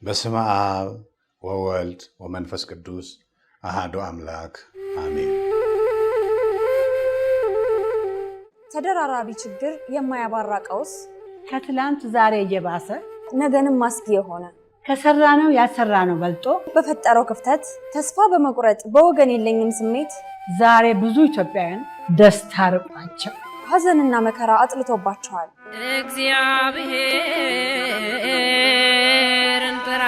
በስመ አብ ወወልድ ወመንፈስ ቅዱስ አሐዱ አምላክ አሜን። ተደራራቢ ችግር የማያባራ ቀውስ ከትላንት ዛሬ እየባሰ ነገንም ማስጊ የሆነ ከሰራነው ያሰራነው በልጦ በፈጠረው ክፍተት ተስፋ በመቁረጥ በወገን የለኝም ስሜት ዛሬ ብዙ ኢትዮጵያውያን ደስታ ርቋቸው ሐዘንና መከራ አጥልቶባቸዋል። እግዚአብሔርን ጥራ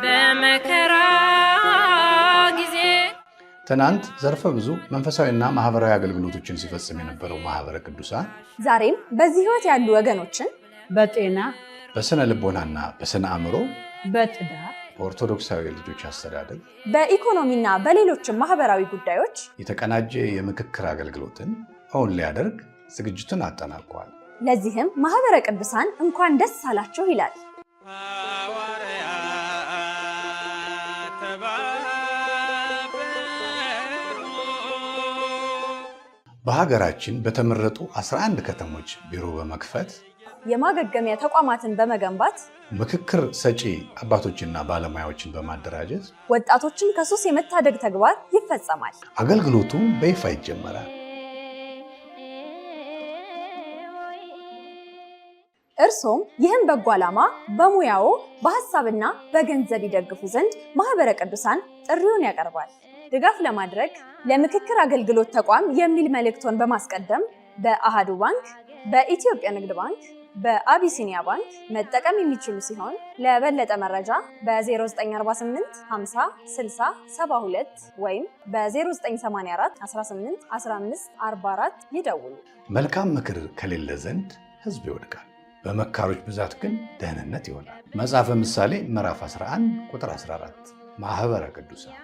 በመከራ ጊዜ። ትናንት ዘርፈ ብዙ መንፈሳዊና ማህበራዊ አገልግሎቶችን ሲፈጽም የነበረው ማህበረ ቅዱሳን ዛሬም በዚህ ህይወት ያሉ ወገኖችን በጤና በስነ ልቦናና በስነ አእምሮ፣ በትዳር፣ በኦርቶዶክሳዊ ልጆች አስተዳደግ፣ በኢኮኖሚና በሌሎችም ማህበራዊ ጉዳዮች የተቀናጀ የምክክር አገልግሎትን እውን ሊያደርግ ዝግጅቱን አጠናቋል። ለዚህም ማህበረ ቅዱሳን እንኳን ደስ አላችሁ ይላል። በሀገራችን በተመረጡ 11 ከተሞች ቢሮ በመክፈት የማገገሚያ ተቋማትን በመገንባት ምክክር ሰጪ አባቶችና ባለሙያዎችን በማደራጀት ወጣቶችን ከሱስ የመታደግ ተግባር ይፈጸማል። አገልግሎቱ በይፋ ይጀመራል። እርሶም ይህን በጎ ዓላማ በሙያው በሐሳብና በገንዘብ ይደግፉ ዘንድ ማህበረ ቅዱሳን ጥሪውን ያቀርባል። ድጋፍ ለማድረግ ለምክክር አገልግሎት ተቋም የሚል መልእክቶን በማስቀደም በአሃዱ ባንክ፣ በኢትዮጵያ ንግድ ባንክ፣ በአቢሲኒያ ባንክ መጠቀም የሚችሉ ሲሆን ለበለጠ መረጃ በ0948 50 60 72 ወይም በ0984 18 15 44 ይደውሉ። መልካም ምክር ከሌለ ዘንድ ሕዝብ ይወድቃል፣ በመካሮች ብዛት ግን ደህንነት ይሆናል። መጽሐፈ ምሳሌ ምዕራፍ 11 ቁጥር 14። ማህበረ ቅዱሳን